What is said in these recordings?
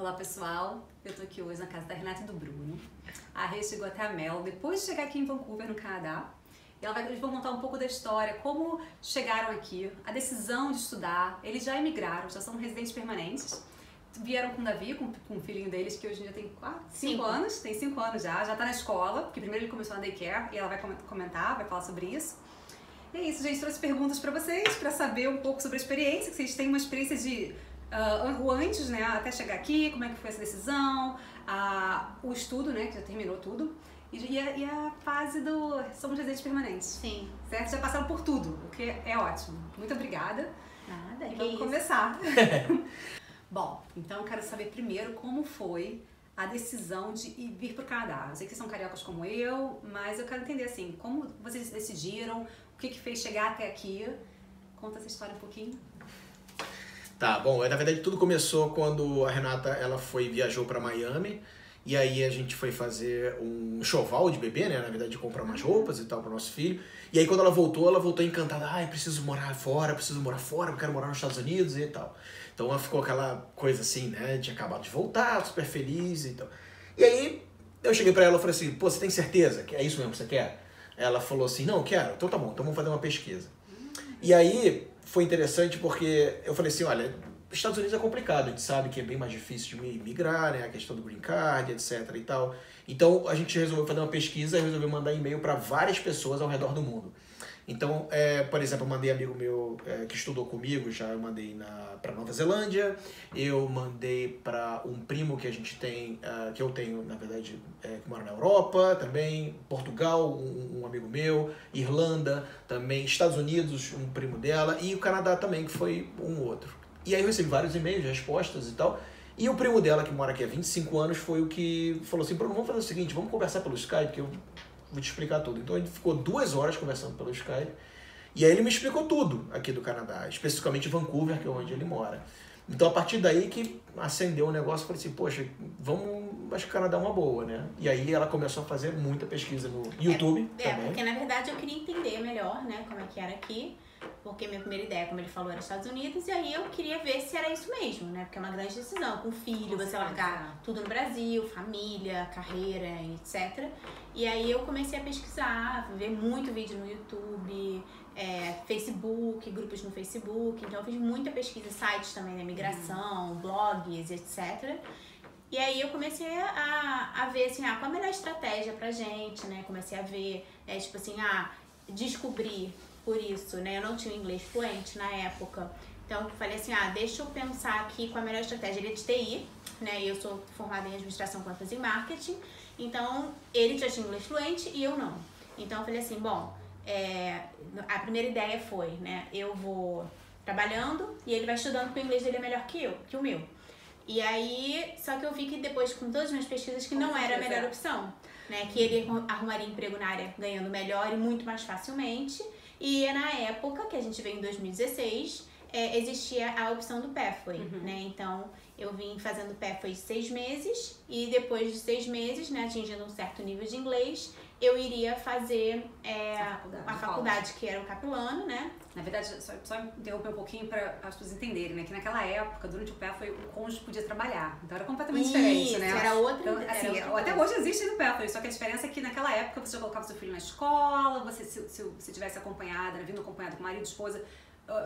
Olá pessoal, eu tô aqui hoje na casa da Renata e do Bruno. A Rê chegou até a Mel depois de chegar aqui em Vancouver, no Canadá. E eles vão contar um pouco da história, como chegaram aqui, a decisão de estudar. Eles já emigraram, já são residentes permanentes. Vieram com o Davi, com o filhinho deles, que hoje em dia tem 5 anos. Tem 5 anos já tá na escola, porque primeiro ele começou na daycare e ela vai comentar, vai falar sobre isso. E é isso, gente, trouxe perguntas pra vocês, pra saber um pouco sobre a experiência, que vocês têm uma experiência de o antes, né, até chegar aqui, como é que foi essa decisão, o estudo, né, que já terminou tudo, e a fase do somos residentes permanentes. Sim. Certo? Já passaram por tudo, o que é ótimo. Muito obrigada. Nada, e vamos começar. Bom, então eu quero saber primeiro como foi a decisão de vir para o Canadá. Eu sei que vocês são cariocas como eu, mas eu quero entender assim, como vocês decidiram, o que fez chegar até aqui. Conta essa história um pouquinho. Tá, bom, na verdade tudo começou quando a Renata viajou para Miami e aí a gente foi fazer um enxoval de bebê, né, na verdade de comprar umas roupas e tal para o nosso filho. E aí quando ela voltou encantada, preciso morar fora, eu quero morar nos Estados Unidos e tal. Então ela ficou aquela coisa assim, né, tinha acabado de voltar, super feliz e tal. E aí eu cheguei para ela e falei assim, pô, você tem certeza que é isso mesmo que você quer? Ela falou assim, não, quero, então tá bom, então vamos fazer uma pesquisa. E aí foi interessante porque eu falei assim, olha, os Estados Unidos é complicado, a gente sabe que é bem mais difícil de migrar, né, a questão do green card, etc e tal. Então a gente resolveu fazer uma pesquisa e resolveu mandar e-mail para várias pessoas ao redor do mundo. Então, por exemplo, eu mandei amigo meu que estudou comigo, eu mandei para Nova Zelândia, eu mandei para um primo que a gente tem, que eu tenho, na verdade, que mora na Europa também, Portugal, um amigo meu, Irlanda também, Estados Unidos, um primo dela, e o Canadá também, que foi um outro. E aí eu recebi vários e-mails, respostas e tal, e o primo dela, que mora aqui há 25 anos, foi o que falou assim, Bruno, vamos fazer o seguinte, vamos conversar pelo Skype, que eu vou te explicar tudo. Então a gente ficou 2 horas conversando pelo Skype. E aí ele me explicou tudo aqui do Canadá, especificamente Vancouver, que é onde ele mora. Então a partir daí que acendeu o negócio, eu falei assim, poxa, acho que o Canadá é uma boa, né? E aí ela começou a fazer muita pesquisa no YouTube também. Porque na verdade eu queria entender melhor, né, como é que era aqui. Porque minha primeira ideia, como ele falou, era Estados Unidos, e aí eu queria ver se era isso mesmo, né? Porque é uma grande decisão, com filho, você largar tudo no Brasil, família, carreira, etc. E aí eu comecei a pesquisar, ver muito vídeo no YouTube, Facebook, grupos no Facebook, então eu fiz muita pesquisa, sites também, né? Migração, blogs, etc. E aí eu comecei a ver, assim, qual a melhor estratégia pra gente, né? Comecei a ver, tipo assim, descobrir. Por isso, né, eu não tinha inglês fluente na época, então eu falei assim, deixa eu pensar aqui qual a melhor estratégia. Ele é de TI, né, eu sou formada em administração, contas e marketing, então ele já tinha inglês fluente e eu não. Então eu falei assim, bom, a primeira ideia foi, né, eu vou trabalhando e ele vai estudando porque o inglês dele é melhor que o meu. E aí, só que eu vi que depois, com todas as minhas pesquisas, que não era a melhor opção, né, que ele arrumaria emprego na área ganhando melhor e muito mais facilmente. E na época, que a gente veio em 2016, existia a opção do Pathway, né? Então, eu vim fazendo Pathway de 6 meses e depois de 6 meses, né, atingindo um certo nível de inglês, eu iria fazer a faculdade, que era o Capilano, né? Na verdade, só interromper um pouquinho para as pessoas entenderem, né? Que naquela época, durante o Pathway, o cônjuge podia trabalhar. Então era completamente diferente, né? Era outra. Então, assim, até hoje existe no Pathway, só que a diferença é que naquela época você já colocava seu filho na escola, você se tivesse acompanhada, né, vindo acompanhado com marido, esposa.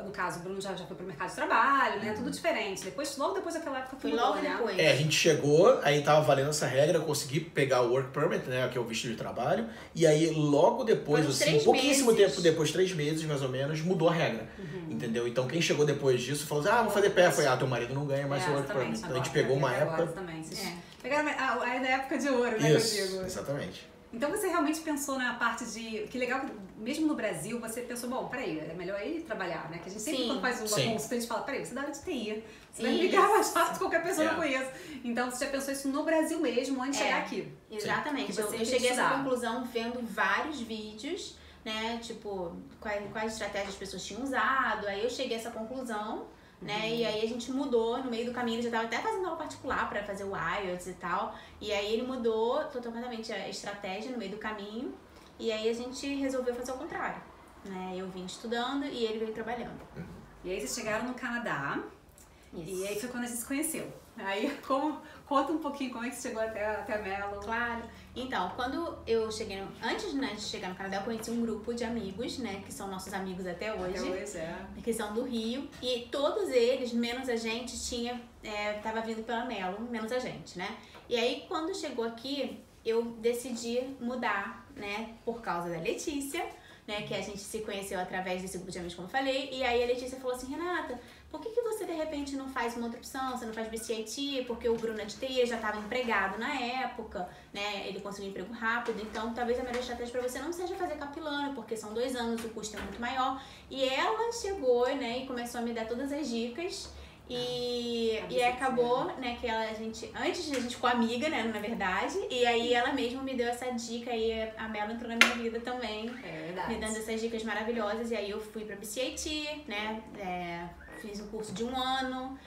No caso, o Bruno já foi pro mercado de trabalho, né? Tudo diferente. Logo depois daquela época foi logo depois. A gente chegou, aí tava valendo essa regra, eu consegui pegar o Work Permit, né? Que é o visto de trabalho. E aí, logo depois, assim, pouquíssimo tempo depois, 3 meses mais ou menos, mudou a regra. Entendeu? Então quem chegou depois disso falou assim, vou fazer Pathway, teu marido não ganha mais o Work Permit. Então a gente pegou uma época. Pegaram a época de ouro, né? Isso, que eu digo. Exatamente. Então você realmente pensou na parte de... Que legal, mesmo no Brasil, você pensou, bom, peraí, é melhor ele trabalhar, né? Que a gente sempre quando faz uma consulta, a gente fala, peraí, você dá área de TI, você vai ligar mais fácil que qualquer pessoa não conheça. Então você já pensou isso no Brasil mesmo, antes de chegar aqui. Exatamente. Eu cheguei a essa conclusão vendo vários vídeos, né? Tipo, quais estratégias as pessoas tinham usado. Aí eu cheguei a essa conclusão, né? E aí a gente mudou no meio do caminho, ele já tava até fazendo aula particular para fazer o IELTS e tal. E aí ele mudou totalmente a estratégia no meio do caminho. E aí a gente resolveu fazer o contrário, né? Eu vim estudando e ele veio trabalhando. E aí vocês chegaram no Canadá. Isso. E aí foi quando a gente se conheceu. Aí, conta um pouquinho como é que você chegou até a Melo. Claro. Então, quando eu cheguei, antes, né, de chegar no Canadá, eu conheci um grupo de amigos, né, que são nossos amigos até hoje. Até hoje, que são do Rio. E todos eles, menos a gente, tava vindo pela Melo, menos a gente, né? E aí, quando chegou aqui, eu decidi mudar, né, por causa da Letícia, né, que a gente se conheceu através desse grupo de amigos, como eu falei. E aí a Letícia falou assim, Renata, por que você de repente não faz uma outra opção? Você não faz BCIT? Porque o Bruno é de TI, já estava empregado na época, né? Ele conseguiu um emprego rápido, então talvez a melhor estratégia para você não seja fazer capilano, porque são 2 anos, o custo é muito maior. E ela chegou, né, e começou a me dar todas as dicas. E acabou, né, que antes a gente ficou amiga, né, na verdade, e aí ela mesma me deu essa dica e a Melo entrou na minha vida também, me dando essas dicas maravilhosas, e aí eu fui pra BCIT, né, fiz um curso de 1 ano,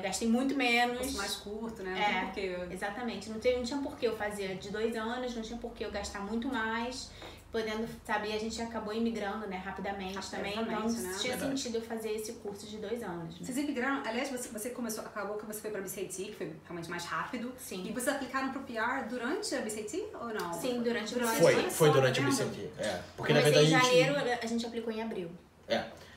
gastei muito menos. Curso mais curto, né, não tem porquê. Exatamente, não tinha porquê eu fazer de 2 anos, não tinha porquê eu gastar muito mais, podendo, sabe, a gente acabou imigrando, né, rapidamente também, então né? tinha sentido eu fazer esse curso de 2 anos. Né? Vocês imigraram, aliás, você acabou que você foi pra BCIT, que foi realmente mais rápido. Sim. E vocês aplicaram pro PR durante a BCIT ou não? Sim, durante a BCIT. Foi durante a BCIT, porque na verdade em janeiro, a gente aplicou em abril.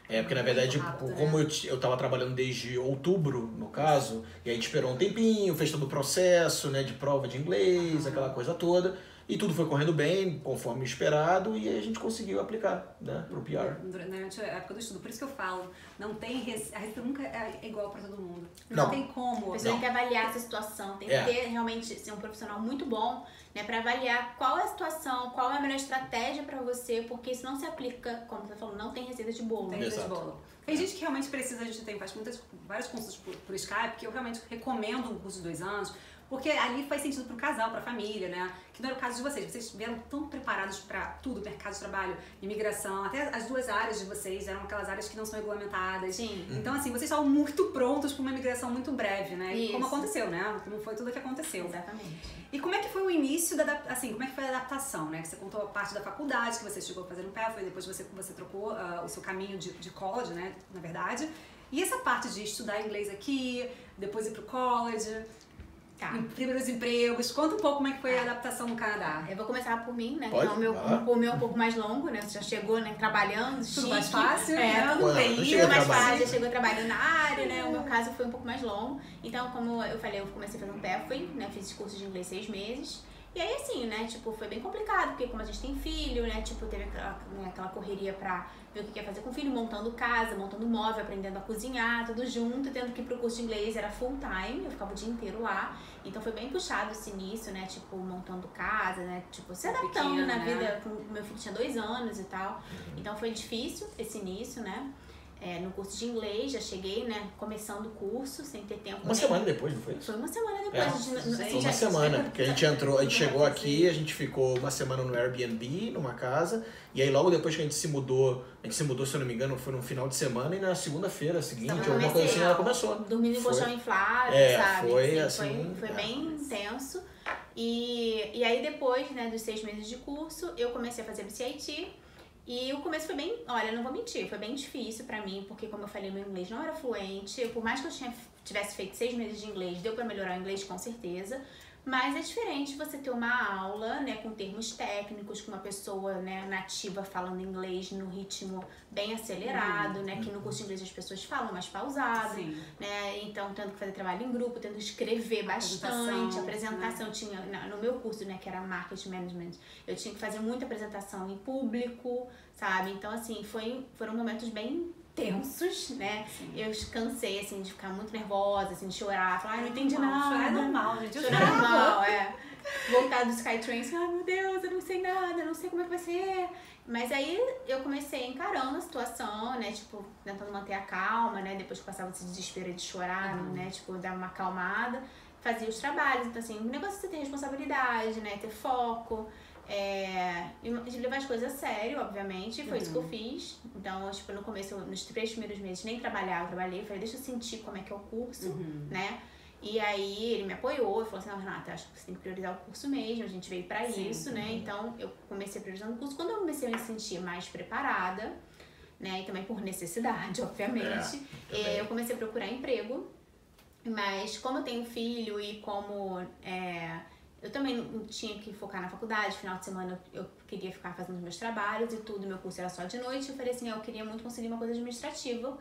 Porque na verdade, rápido, como eu tava trabalhando desde outubro, no caso, e aí a gente esperou um tempinho, fez todo o processo, né, de prova de inglês, aquela coisa toda. E tudo foi correndo bem, conforme esperado, e aí a gente conseguiu aplicar, né, pro PR. Durante a época do estudo. Por isso que eu falo, não tem a receita nunca é igual para todo mundo. Não tem como. A pessoa tem que avaliar essa situação, tem que ter realmente ser um profissional muito bom, né, para avaliar qual é a situação, qual é a melhor estratégia para você, porque isso não se aplica, como você falou, não tem receita de bolo. Tem receita de bolo. Tem gente que realmente precisa, a gente faz vários cursos por Skype, que eu realmente recomendo um curso de 2 anos, porque ali faz sentido pro casal, pra família, né? Que não era o caso de vocês. Vocês vieram tão preparados pra tudo, mercado de trabalho, imigração, até as 2 áreas de vocês eram aquelas áreas que não são regulamentadas. Sim. Então, assim, vocês estavam muito prontos pra uma imigração muito breve, né? Isso. E como aconteceu, né? Como foi tudo que aconteceu. Exatamente. E como é que foi o início como é que foi a adaptação, né? Que você contou a parte da faculdade, que você chegou a fazer um pathway, depois você trocou o seu caminho de college, né? Na verdade. E essa parte de estudar inglês aqui, depois ir pro college... Primeiros empregos, conta um pouco como é que foi a adaptação no Canadá. Eu vou começar por mim, né? Pode? Então, o meu é um pouco mais longo, né? Você já chegou, né, trabalhando, tudo mais fácil, né? Tudo bem, mais fácil, já chegou trabalhando na área, né? O meu caso foi um pouco mais longo. Então, como eu falei, eu comecei a fazer um pathway, né? Fiz curso de inglês 6 meses. E aí, assim, né, tipo, foi bem complicado, porque como a gente tem filho, né, tipo, teve aquela correria pra ver o que ia fazer com o filho, montando casa, montando móvel, aprendendo a cozinhar, tudo junto, tendo que ir pro curso de inglês, era full time, eu ficava o dia inteiro lá. Então foi bem puxado esse início, né, tipo, montando casa, né, tipo, se adaptando na vida, meu filho tinha 2 anos e tal. Então foi difícil esse início, né. No curso de inglês, já cheguei, né, começando o curso, sem ter tempo. Uma semana depois, não foi? Foi uma semana depois. Foi uma semana, porque a gente chegou aqui, a gente ficou uma semana no Airbnb, numa casa, e aí logo depois que a gente se mudou, se eu não me engano, foi no final de semana, e na segunda-feira seguinte, alguma coisa assim, ela começou. Dormindo em colchão inflável, sabe? Foi bem intenso. E aí depois, né, dos 6 meses de curso, eu comecei a fazer BCIT. E o começo foi bem, olha, não vou mentir, foi bem difícil pra mim, porque como eu falei, meu inglês não era fluente. Por mais que eu tivesse feito 6 meses de inglês, deu pra melhorar o inglês com certeza. Mas é diferente você ter uma aula, né, com termos técnicos, com uma pessoa, né, nativa falando inglês no ritmo bem acelerado, né, que no curso de inglês as pessoas falam mais pausado, né, então tendo que fazer trabalho em grupo, tendo que escrever bastante, apresentação, né? Tinha, no meu curso, né, que era Marketing Management, eu tinha que fazer muita apresentação em público, sabe, então assim, foram momentos bem tensos, né? Sim. Eu cansei, assim, de ficar muito nervosa, assim, de chorar, falar, não entendi nada. Chorar é normal, gente. Chorar é normal, Voltar do Skytrain, assim, meu Deus, eu não sei nada, não sei como é que vai ser. Mas aí eu comecei encarando a situação, né? Tipo, tentando manter a calma, né? Depois que passava esse desespero de chorar, né? Tipo, dar uma acalmada, fazia os trabalhos. Então, assim, o negócio é você ter responsabilidade, né? Ter foco. E levar as coisas a sério, obviamente, foi isso que eu fiz. Então, tipo, no começo, nos 3 primeiros meses, nem trabalhava, eu trabalhei, falei, deixa eu sentir como é que é o curso, né? E aí ele me apoiou e falou assim, não, Renata, acho que você tem que priorizar o curso mesmo, a gente veio pra isso, né? Então, eu comecei priorizando o curso. Quando eu comecei a me sentir mais preparada, né? E também por necessidade, obviamente, eu comecei a procurar emprego. Mas como eu tenho filho e como eu também não tinha que focar na faculdade, final de semana eu queria ficar fazendo meus trabalhos e tudo, meu curso era só de noite, eu falei assim, eu queria muito conseguir uma coisa administrativa,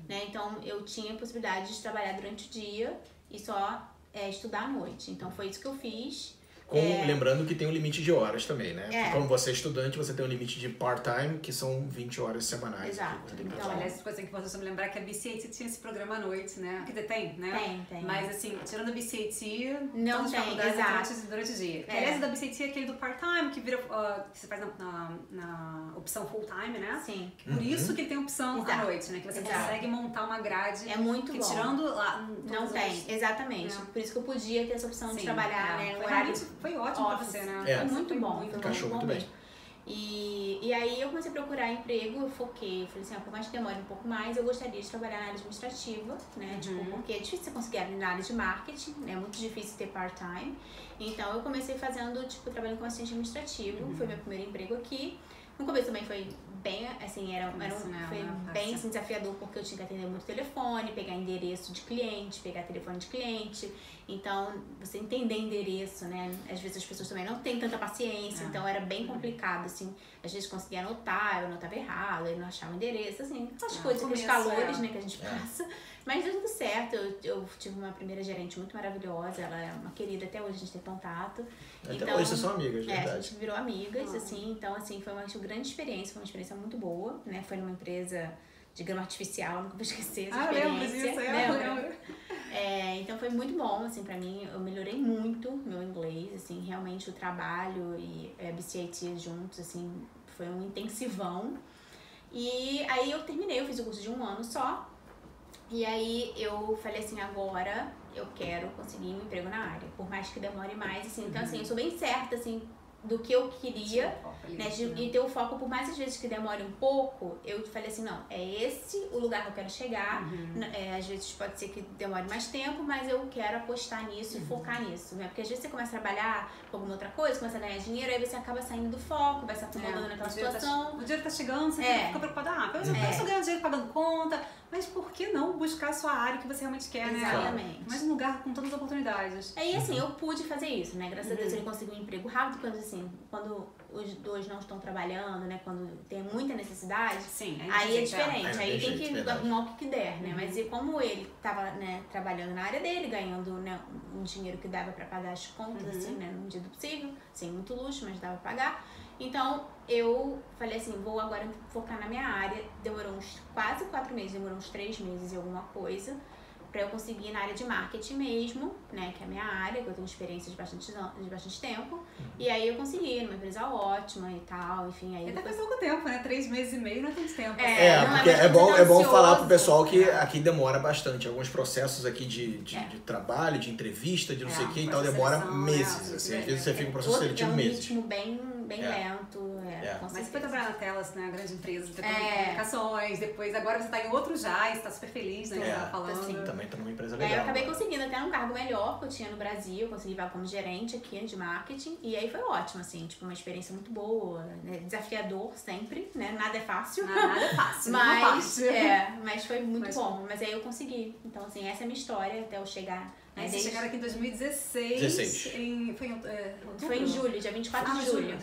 né? Então eu tinha a possibilidade de trabalhar durante o dia e só estudar à noite. Então foi isso que eu fiz. Lembrando que tem um limite de horas também, né? Como você é estudante, você tem um limite de part-time, que são 20 horas semanais. Exato. Então, aliás, coisa que você me lembrar que a BCAT tinha esse programa à noite, né? Que tem, né? Tem. Mas assim, tirando a BCAT, não todas as tem, faculdades durante o dia. Aliás, da BCAT é aquele do part-time, que vira, que você faz na opção full-time, né? Sim. Por isso que ele tem opção à noite, né? Que você consegue montar uma grade. É muito que bom. Tirando lá... Não tem, exatamente. Por isso que eu podia ter essa opção de trabalhar, né? No horário. Foi ótimo pra você, né? Foi muito bom. Encaixou muito bem. E aí eu comecei a procurar emprego, eu foquei, falei assim, por mais que demore um pouco mais, eu gostaria de trabalhar na área administrativa, né? Tipo, porque é difícil você conseguir na área de marketing, né? É muito difícil ter part-time. Então eu comecei fazendo, trabalhando como assistente administrativo, foi meu primeiro emprego aqui. No começo também foi bem, assim, foi bem assim, desafiador, porque eu tinha que atender muito telefone, pegar endereço de cliente, pegar telefone de cliente. Então, você entender endereço, né? Às vezes as pessoas também não têm tanta paciência, então era bem complicado, assim. Às vezes conseguia anotar, eu anotava errado, eu não achava o endereço, assim, aquelas coisas, aqueles calores, né, que a gente passa. Mas deu tudo certo, eu tive uma primeira gerente muito maravilhosa, ela é uma querida, até hoje a gente tem contato. Até então, hoje vocês são amigas, verdade. A gente virou amigas, assim, então, assim, foi uma grande experiência, foi uma experiência muito boa, né? Foi numa empresa de grama artificial, nunca vou esquecer essa experiência. Lembro. Então foi muito bom, assim, pra mim, eu melhorei muito meu inglês, assim, realmente o trabalho e a BCAT juntos, assim, foi um intensivão. E aí eu terminei, eu fiz o curso de 1 ano só, e aí eu falei assim, agora eu quero conseguir um emprego na área, por mais que demore mais, assim, então assim, eu sou bem certa, assim, do que eu queria, né, e ter o foco, por mais às vezes que demore um pouco, eu falei assim, não, é esse o lugar que eu quero chegar, às vezes pode ser que demore mais tempo, mas eu quero apostar nisso e focar nisso, né, porque às vezes você começa a trabalhar com alguma outra coisa, começa a ganhar dinheiro, aí você acaba saindo do foco, vai se acomodando naquela situação. O dinheiro tá chegando, você fica preocupada, eu estou ganhando dinheiro pagando conta, mas por que não buscar a sua área que você realmente quer, né? Exatamente. Mas um lugar com todas as oportunidades. Aí, assim, eu pude fazer isso, né? Graças a Deus ele conseguiu um emprego rápido, quando os dois não estão trabalhando, né? Quando tem muita necessidade, aí é diferente. Aí tem que arrumar o que der, né? Mas e como ele estava, né, trabalhando na área dele, ganhando, né, um dinheiro que dava pra pagar as contas, assim, né? No medida do possível, sem muito luxo, mas dava pra pagar. Então, eu falei assim, vou agora focar na minha área. Demorou quase 4 meses, demorou uns 3 meses e alguma coisa, pra eu conseguir ir na área de marketing mesmo, né, que é a minha área, que eu tenho experiência de bastante tempo. E aí eu consegui, numa empresa ótima e tal, enfim. Aí até foi pouco tempo, né? 3 meses e meio não é tanto tempo. Porque é bom falar pro pessoal que aqui demora bastante. Alguns processos aqui de trabalho, de entrevista, de não sei o que e tal, demora meses. Assim, às vezes você fica um processo seletivo meses. É um ritmo bem lento. Mas você foi trabalhar na Telas, né? A grande empresa de comunicações, depois agora você tá em outro já e você tá super feliz, né? Que você tava falando. Assim, também tá numa empresa legal. Eu acabei conseguindo até um cargo melhor que eu tinha no Brasil, eu consegui vaga como gerente aqui de marketing, e aí foi ótimo, assim, tipo, uma experiência muito boa, né? Desafiador sempre, né? Nada é fácil. Nada é fácil, mas foi muito bom. Mas aí eu consegui. Então, assim, essa é a minha história até eu chegar. Aí vocês chegaram aqui em 2016. Foi em julho, dia 24 de julho.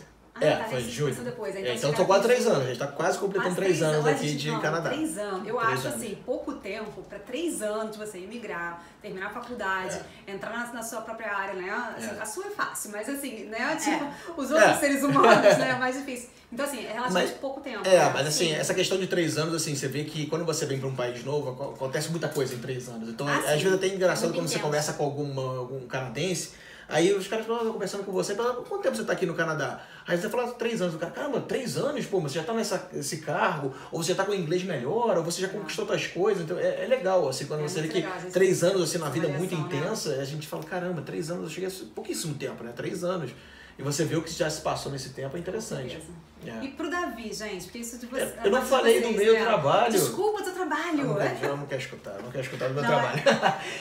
Foi em julho. Depois. Então são quase 3 anos, a gente tá quase completando 3 anos aqui de Canadá. 3 anos. Eu acho assim, pouco tempo para 3 anos de você emigrar, terminar a faculdade, entrar na sua própria área, né? Assim, a sua é fácil, mas assim, né? Tipo, os outros seres humanos, né? É mais difícil. Então, assim, é relativamente pouco tempo. Mas assim, essa questão de 3 anos, assim, você vê que quando você vem para um país novo, acontece muita coisa em 3 anos. Então, às vezes é até engraçado quando você conversa com algum canadense. Aí os caras falam, conversando com você, falam, quanto tempo você tá aqui no Canadá? Aí você fala 3 anos, o cara, caramba, 3 anos, pô, mas você já tá nesse cargo, ou você já tá com o inglês melhor, ou você já conquistou outras coisas, então é legal, assim, quando você vê que 3 anos, assim, na vida muito intensa, a gente fala, caramba, 3 anos, eu cheguei a pouquíssimo tempo, né, 3 anos. e você vê o que já se passou nesse tempo, é interessante. É. E pro Davi, gente, porque isso de você. Eu não falei do meu trabalho. Desculpa do trabalho. Eu não quero escutar, do meu trabalho.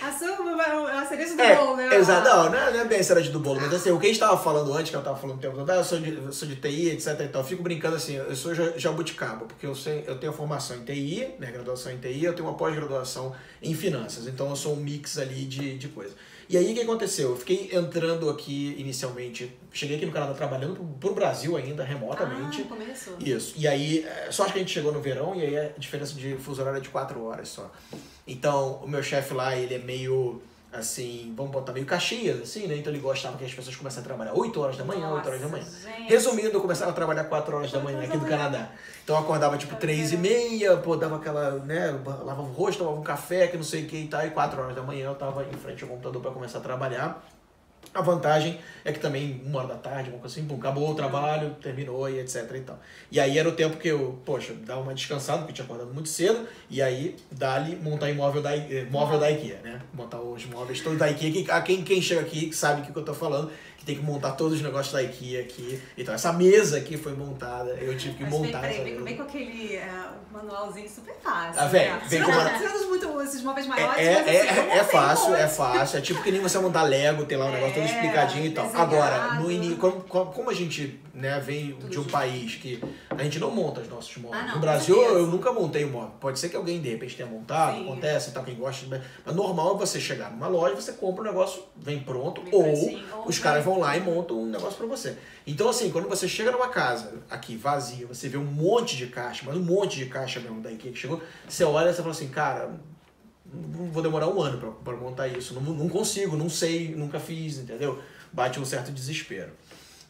A cereja do bolo, né? Exato, não é bem a cereja do bolo, mas assim, o que a gente tava falando antes, que eu tava falando o tempo todo, eu sou de TI, etc e tal, eu fico brincando assim, eu sou jabuticaba, porque eu tenho a formação em TI, né, graduação em TI, eu tenho uma pós-graduação em finanças, então eu sou um mix ali de coisa. E aí o que aconteceu? Eu fiquei entrando aqui inicialmente, cheguei aqui no Canadá trabalhando pro Brasil ainda, remotamente. Começou. Isso. E aí, só acho que a gente chegou no verão e aí a diferença de fuso horário é de 4 horas só. Então, o meu chefe lá, ele é meio, assim, vamos botar meio Caxias, assim, né? Então ele gostava que as pessoas começassem a trabalhar 8 horas da manhã, 8 horas da manhã. Gente. Resumindo, eu começava a trabalhar 4 horas da manhã aqui do Canadá. Então eu acordava tipo 3h30, pô, dava aquela, né, lavava o rosto, tomava um café, que não sei o que e tal, e 4 horas da manhã eu tava em frente ao computador para começar a trabalhar. A vantagem é que também, 1 hora da tarde, uma coisa assim, pum, acabou o trabalho, terminou e etc e tal. E aí era o tempo que eu, poxa, dava uma descansada, porque eu tinha acordado muito cedo, e aí dali montar móvel da IKEA, né? Montar os móveis todos da IKEA, que quem chega aqui sabe o que eu tô falando, que tem que montar todos os negócios da IKEA aqui. Então essa mesa aqui foi montada, eu tive que montar essa mesa. Vem com aquele manualzinho super fácil. Vem com muito esses móveis maiores. É fácil. É tipo que nem você montar Lego, tem lá um negócio todo explicadinho e tal. Agora, no início, como a gente, né, vem de um país que a gente não monta os nossos móveis. No Brasil, eu nunca montei um móvel. Pode ser que alguém, de repente, tenha montado, acontece e tal, quem gosta. Mas normal é você chegar numa loja, você compra um negócio, vem pronto, ou os caras vão lá e montam um negócio pra você. Então, assim, quando você chega numa casa aqui, vazia, você vê um monte de caixa, mas um monte de caixa mesmo da IKEA que chegou, você olha e você fala assim, cara, vou demorar 1 ano pra montar isso, não consigo, não sei, nunca fiz, entendeu? Bate um certo desespero.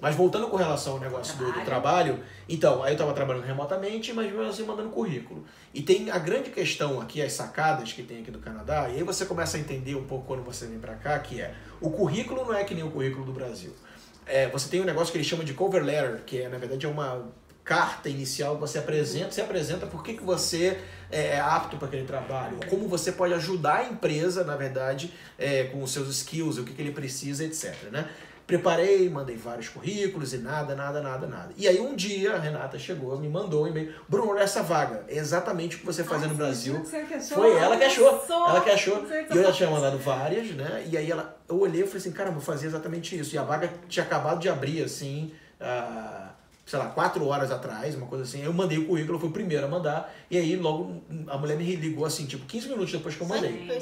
Mas voltando com relação ao negócio do trabalho, então, aí eu tava trabalhando remotamente, mas mesmo assim mandando currículo. E tem a grande questão aqui, as sacadas que tem aqui do Canadá, e aí você começa a entender um pouco quando você vem pra cá, que é, o currículo não é que nem o currículo do Brasil. Você tem um negócio que eles chamam de cover letter, que na verdade é uma carta inicial que você apresenta por que você é apto para aquele trabalho, como você pode ajudar a empresa, na verdade, com os seus skills, o que ele precisa, etc, né? Preparei, mandei vários currículos e nada. E aí um dia a Renata chegou, me mandou um e-mail, Bruno, olha essa vaga, é exatamente o que você fazia no Brasil. Foi ela que achou, e eu já tinha mandado várias, né? E aí eu olhei e falei assim, caramba, eu fazia exatamente isso. E a vaga tinha acabado de abrir, assim, sei lá, 4 horas atrás, uma coisa assim. Eu mandei o currículo, eu fui o primeiro a mandar, e aí logo a mulher me ligou assim, tipo, 15 minutos depois que eu mandei.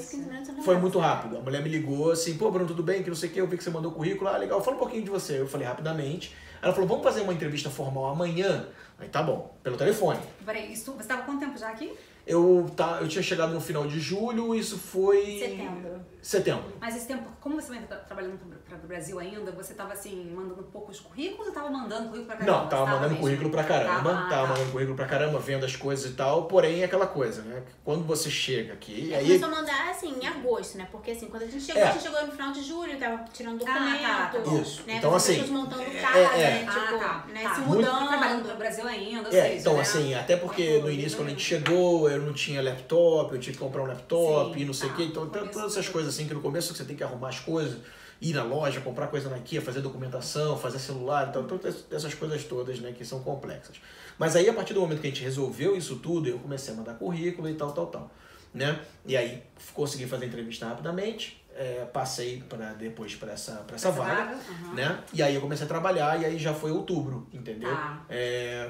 Foi muito rápido. A mulher me ligou assim, pô, Bruno, tudo bem? Que não sei o que, eu vi que você mandou o currículo, legal, fala um pouquinho de você. Eu falei rapidamente. Ela falou, vamos fazer uma entrevista formal amanhã? Aí tá bom, pelo telefone. Peraí, você estava quanto tempo já aqui? Eu tinha chegado no final de julho, isso foi... Setembro. Mas esse tempo, como você está trabalhando para o Brasil ainda, você estava assim, mandando poucos currículos ou estava mandando currículo pra caramba? Não, tava mandando currículo pra caramba, mandando currículo pra caramba, vendo as coisas e tal, porém é aquela coisa, né? Quando você chega aqui... aí começou a mandar assim, em agosto, né? Porque assim, quando a gente chegou no final de julho, tava tirando documento, Isso. né? Então assim... pessoas montando casa, né? Tipo, se mudando. Trabalhando para o Brasil ainda, ou seja, então né? assim, até porque no início quando a gente chegou, eu não tinha laptop, eu tive que comprar um laptop e não sei o que, então todas essas coisas assim que no começo você tem que arrumar as coisas, ir na loja, comprar coisa na IKEA, fazer documentação, fazer celular, então todas essas coisas todas, né, que são complexas. Mas aí a partir do momento que a gente resolveu isso tudo, eu comecei a mandar currículo e tal, né? E aí consegui fazer a entrevista rapidamente, passei depois para essa vaga, né? E aí eu comecei a trabalhar e aí já foi outubro, entendeu?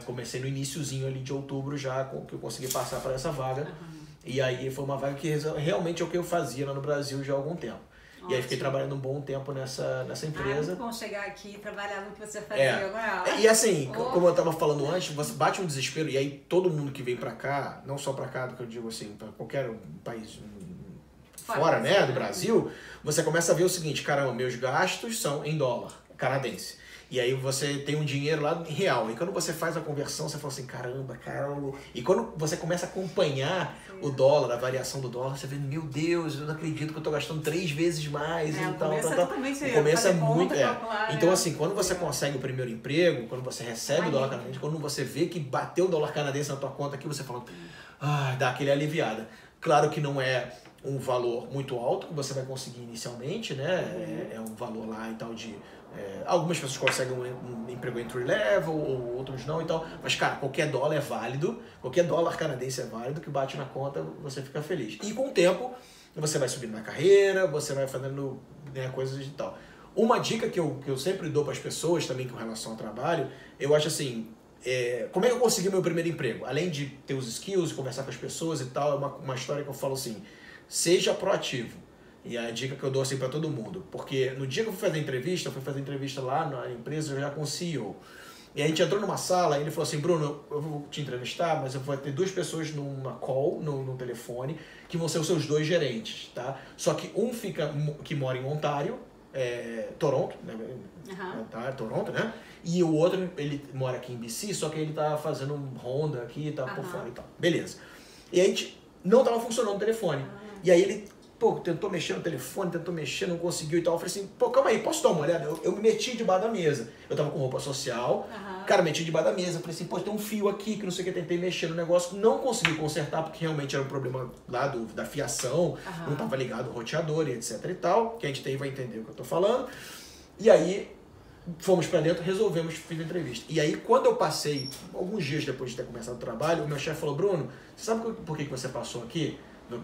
Comecei no iniciozinho ali de outubro já que eu consegui passar para essa vaga. E aí foi uma vaga que realmente é o que eu fazia lá no Brasil já há algum tempo. Ótimo. E aí fiquei trabalhando um bom tempo nessa empresa. É muito bom chegar aqui e trabalhar no que você fazia agora. E assim, como eu tava falando antes, você bate um desespero e aí todo mundo que vem pra cá, não só pra cá, do que eu digo assim, pra qualquer país fora, né, do Brasil, você começa a ver o seguinte, caramba, meus gastos são em dólar canadense. E aí você tem um dinheiro lá em real. E quando você faz a conversão, você fala assim, caramba. E quando você começa a acompanhar o dólar, a variação do dólar, você vê, meu Deus, eu não acredito que eu tô gastando 3 vezes mais. O começo é muito... Então assim, quando você consegue o primeiro emprego, quando você recebe o dólar canadense, quando você vê que bateu o dólar canadense na tua conta aqui, você fala, dá aquele aliviada. Claro que não é um valor muito alto que você vai conseguir inicialmente, né? É um valor lá e tal de... algumas pessoas conseguem um emprego entry level, ou outros não e tal. Mas, cara, qualquer dólar é válido, qualquer dólar canadense é válido, que bate na conta, você fica feliz. E com o tempo, você vai subindo na carreira, você vai fazendo, né, coisas e tal. Uma dica que eu sempre dou para as pessoas também com relação ao trabalho, eu acho assim, como é que eu consegui meu primeiro emprego? Além de ter os skills, conversar com as pessoas e tal, é uma história que eu falo assim, seja proativo. E é a dica que eu dou assim para todo mundo. Porque no dia que eu fui fazer entrevista lá na empresa já com o CEO. E a gente entrou numa sala e ele falou assim, Bruno, eu vou te entrevistar, mas eu vou ter 2 pessoas numa call, no telefone, que vão ser os seus 2 gerentes, tá? Só que um que mora em Ontário, Toronto, né? Toronto, né? E o outro, ele mora aqui em BC, só que ele tá fazendo um Honda aqui, tá por fora e tal. Beleza. E a gente não tava funcionando o telefone. E aí ele, tentou mexer no telefone, tentou mexer, não conseguiu e tal. Eu falei assim, calma aí, posso dar uma olhada? Eu me meti debaixo da mesa. Eu tava com roupa social, cara, meti debaixo da mesa. Eu falei assim, tem um fio aqui que não sei o que, tentei mexer no negócio. Não consegui consertar, porque realmente era um problema lá da fiação, não tava ligado o roteador e etc e tal. Que a gente vai entender o que eu tô falando. E aí, fomos pra dentro, resolvemos, fiz a entrevista. E aí, quando eu passei, alguns dias depois de ter começado o trabalho, o meu chefe falou, Bruno, você sabe por que você passou aqui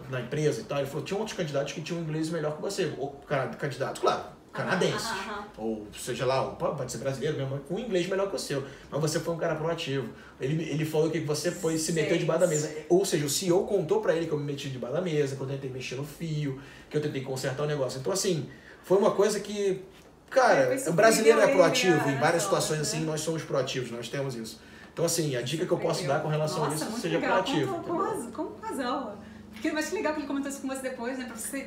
na empresa e tal? Ele falou, tinha outros candidatos que tinham inglês melhor que você. Ou candidatos, claro, canadenses. Ou seja lá, pode ser brasileiro mesmo, com inglês melhor que o seu. Mas você foi um cara proativo. Ele falou que você se meteu debaixo da mesa. Ou seja, o CEO contou pra ele que eu me meti debaixo da mesa, que eu tentei mexer no fio, que eu tentei consertar o negócio. Então, assim, foi uma coisa que... Cara, o brasileiro é proativo, em várias situações assim, nós somos proativos, nós temos isso. Então, assim, a dica que eu posso dar com relação a isso, seja proativo. Com razão. Mas que legal que ele comentou isso com você depois, né? Pra você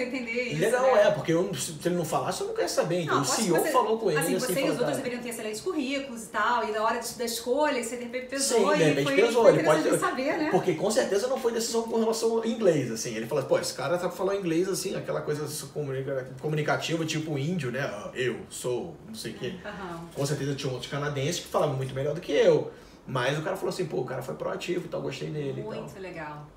entender isso. Legal, né? Porque se ele não falasse, eu não queria saber. Então, o CEO falou com ele. Assim, você e os outros deveriam ter excelentes currículos e tal, e na hora da escolha, você de repente pesou. Sim, de repente pesou. Ele pode saber, né? Porque com certeza não foi decisão com relação ao inglês, assim. Ele falou, esse cara tá falando inglês, assim, aquela coisa comunicativa, tipo índio, né? Eu sou, não sei o quê. Com certeza tinha outros canadenses que falavam muito melhor do que eu. Mas o cara falou assim, o cara foi proativo e tal, gostei dele. Muito legal.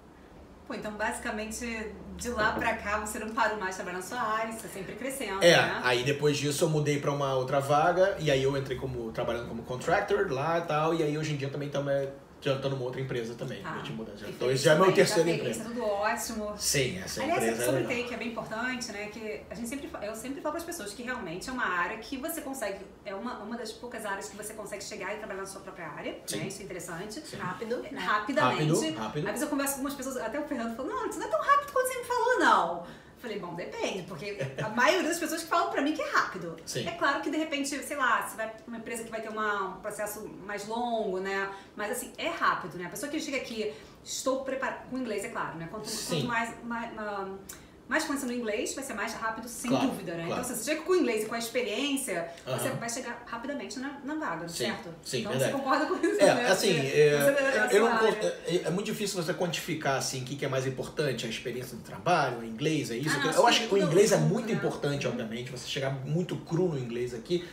Então, basicamente, de lá pra cá, você não parou mais de trabalhar na sua área, você sempre crescendo, né? Aí depois disso eu mudei pra uma outra vaga, e aí eu entrei trabalhando como contractor lá e tal, e aí hoje em dia também já tô numa outra empresa também. Então esse já é meu terceiro emprego. Tudo ótimo. Sim, essa empresa é legal. Sobre TI, que é bem importante, né? Que eu sempre falo para as pessoas que realmente é uma área que você consegue, é uma das poucas áreas que você consegue chegar e trabalhar na sua própria área, né? Isso é interessante. Sim. Rápido, né? Rapidamente. Às vezes eu converso com algumas pessoas, até o Fernando falou, não, isso não é tão rápido quanto você me falou, não. Falei, bom, depende, porque a maioria das pessoas que falam pra mim que é rápido. Sim. É claro que de repente, sei lá, você vai pra uma empresa que vai ter um processo mais longo, né? Mas assim, é rápido, né? A pessoa que chega aqui, estou preparada, com inglês, é claro, né? Quanto mais conhecendo o inglês, vai ser mais rápido, sem dúvida, né? Claro. Então, se você chega com o inglês e com a experiência, você vai chegar rapidamente na vaga, certo? Sim, então, verdade. Você concorda com isso, né? Assim, é muito difícil você quantificar, assim, o que é mais importante, a experiência do trabalho, o inglês, é isso? Eu acho que o inglês é muito importante, obviamente, você chegar muito cru no inglês aqui,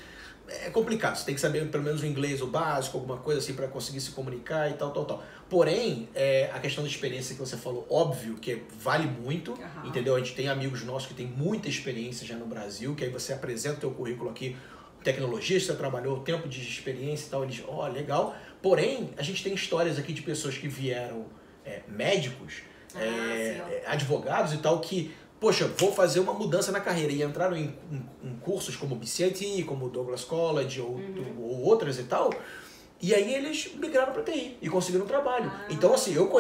é complicado, você tem que saber pelo menos o inglês, o básico, alguma coisa assim para conseguir se comunicar e tal. Porém, a questão da experiência que você falou, óbvio que vale muito, entendeu? A gente tem amigos nossos que têm muita experiência já no Brasil, que aí você apresenta o teu currículo aqui, tecnologia que você trabalhou, tempo de experiência e tal, eles, legal. Porém, a gente tem histórias aqui de pessoas que vieram médicos, advogados e tal, que poxa, vou fazer uma mudança na carreira e entraram em cursos como BCIT, como Douglas College ou outras e tal, e aí eles migraram para TI e conseguiram trabalho. Então, assim, eu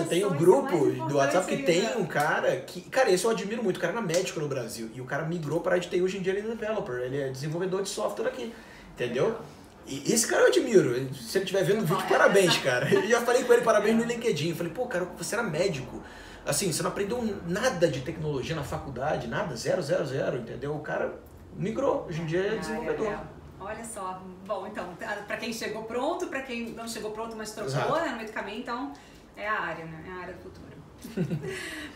tenho um grupo do WhatsApp que tem um cara que, cara, esse eu admiro muito, o cara era médico no Brasil, e o cara migrou para a área de TI, hoje em dia ele é developer, ele é desenvolvedor de software aqui, entendeu? E esse cara eu admiro, se ele estiver vendo o vídeo, parabéns, cara. Eu já falei com ele, parabéns no LinkedIn, falei, cara, você era médico. Assim, você não aprendeu nada de tecnologia na faculdade, nada, 0, entendeu? O cara migrou, hoje em dia é desenvolvedor. Olha só, bom, então, pra quem chegou pronto, pra quem não chegou pronto, mas trocou, né, no meio do caminho, então, é a área, né, é a área do futuro.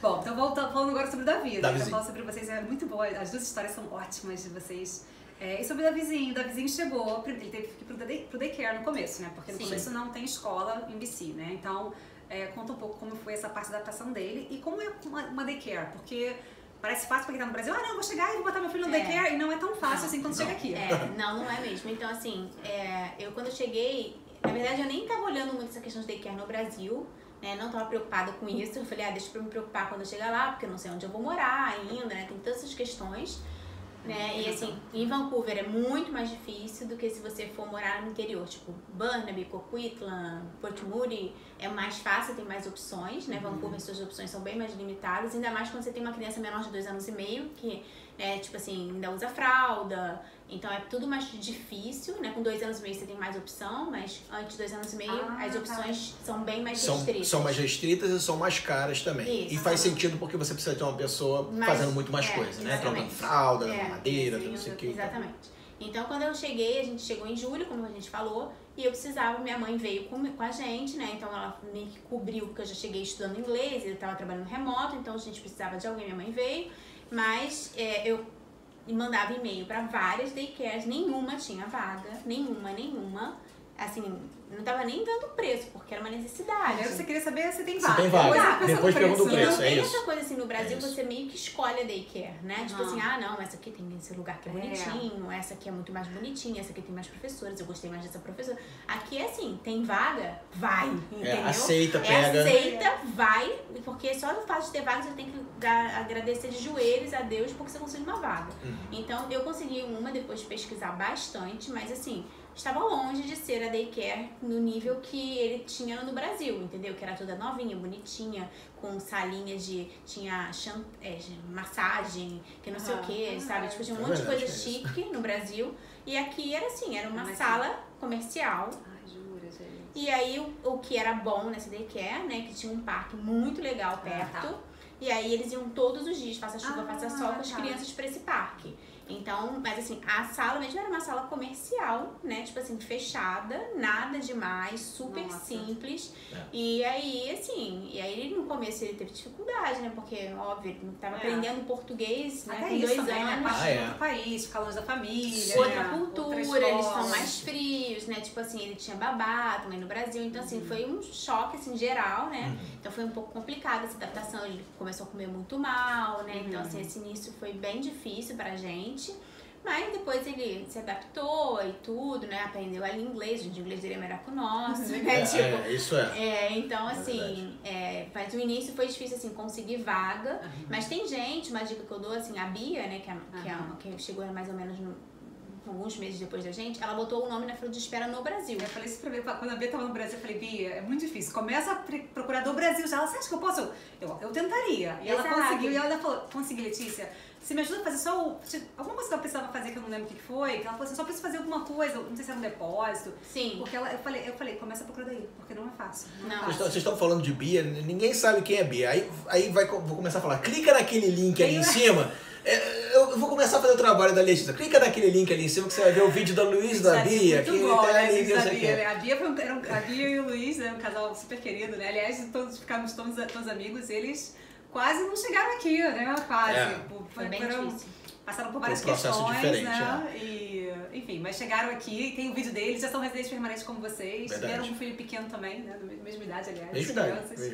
Bom, então falando agora sobre o Davi, né, eu falo sobre vocês, é muito boa, as duas histórias são ótimas de vocês. E sobre o Davizinho chegou, ele teve que ir pro daycare no começo, né, porque no começo não tem escola em BC, né, então... conta um pouco como foi essa parte da adaptação dele e como é uma daycare, porque parece fácil pra quem tá no Brasil, não, vou chegar e vou botar meu filho no daycare, e não é tão fácil assim quando chega aqui. Não é mesmo. Então, assim, eu quando eu cheguei, na verdade eu nem tava olhando muito essa questão de daycare no Brasil, né, não tava preocupada com isso, eu falei, deixa eu me preocupar quando eu chegar lá, porque eu não sei onde eu vou morar ainda, né, tem todas essas questões. Né? E assim, em Vancouver é muito mais difícil do que se você for morar no interior, tipo Burnaby, Coquitlam, Port Moody, é mais fácil, tem mais opções, né? Vancouver, suas opções são bem mais limitadas, ainda mais quando você tem uma criança menor de 2 anos e meio, que, tipo assim, ainda usa fralda, então é tudo mais difícil, né? Com 2 anos e meio você tem mais opção, mas antes de 2 anos e meio as opções são bem mais restritas. São mais restritas e são mais caras também. Isso. E faz sentido porque você precisa ter uma pessoa fazendo muito mais coisa, né? Trocando fralda, madeira, não sei o que. Exatamente. Então, quando eu cheguei, a gente chegou em julho, como a gente falou, e eu precisava, minha mãe veio com a gente, né? Então, ela meio que cobriu, porque eu já cheguei estudando inglês, eu estava trabalhando remoto, então a gente precisava de alguém, minha mãe veio, mas eu mandava e-mail para várias daycares, nenhuma tinha vaga, nenhuma. Assim, não tava nem dando preço, porque era uma necessidade. Você queria saber se tem vaga. Se tem vaga. Depois pergunta o preço, tem essa coisa assim, no Brasil você meio que escolhe a daycare, né? Tipo assim, não, essa aqui tem esse lugar que é bonitinho, essa aqui é muito mais bonitinha, essa aqui tem mais professores, eu gostei mais dessa professora. Aqui é assim, tem vaga, vai, entendeu? Aceita, pega. Aceita, vai, porque só no fato de ter vaga você tem que agradecer de joelhos a Deus porque você conseguiu uma vaga. Então, eu consegui uma depois de pesquisar bastante, mas assim, estava longe de ser a daycare no nível que ele tinha no Brasil, entendeu? Que era toda novinha, bonitinha, com salinhas tinha massagem, que não sei o que, sabe? Tipo, tinha um monte de coisa chique no Brasil. E aqui era assim, era uma sala comercial. Jura, gente. E aí, o que era bom nessa daycare, né? Que tinha um parque muito legal perto. E aí, eles iam todos os dias, faça chuva, faça sol, com as crianças pra esse parque. Então, mas assim, a sala mesmo era uma sala comercial, né? Tipo assim, fechada, nada demais, super simples. E aí, assim, ele no começo ele teve dificuldade, né? Porque, óbvio, ele tava aprendendo português, né? Com 2 também, anos. Né? Outro país, ficar longe da família. Outra cultura, eles são mais frios, né? Tipo assim, ele tinha babá também no Brasil. Então, assim, foi um choque, assim, geral, né? Então, foi um pouco complicado essa adaptação. Ele começou a comer muito mal, né? Então, assim, esse início foi bem difícil pra gente. Mas depois ele se adaptou e tudo, né? Aprendeu ali inglês, o inglês dele é melhor que o nosso, né? Isso é. Então, assim, mas o início foi difícil, assim, conseguir vaga. Mas tem gente, uma dica que eu dou, assim, a Bia, né? Que chegou mais ou menos alguns meses depois da gente, ela botou o nome na fila de espera no Brasil. Eu falei isso pra Bia, quando a Bia tava no Brasil, eu falei, Bia, é muito difícil, começa a procurar do Brasil já. Ela, você acha que eu posso? Eu tentaria. E ela conseguiu, e ela falou, consegui, Letícia, você me ajuda a fazer só alguma coisa que ela precisava fazer, que eu não lembro o que foi, que ela falou assim, só preciso fazer alguma coisa, não sei se era um depósito. Sim. Porque eu falei, começa a procurar daí, porque não é fácil. Vocês estão falando de Bia, ninguém sabe quem é Bia. Aí vou começar a falar, clica naquele link ali em cima. Eu vou começar a fazer o trabalho da Letícia. Clica naquele link ali em cima que você vai ver o vídeo da Luiz e da Bia. Muito bom, né? A Bia e o Luiz, né, um casal super querido, né? Aliás, todos ficamos todos amigos, eles quase não chegaram aqui, né? Quase. Foi bem difícil. Passaram por várias questões, né? E, enfim, mas chegaram aqui, tem o vídeo deles, já são residentes permanentes como vocês. Tiveram um filho pequeno também, né? Da mesma idade, aliás. Mesma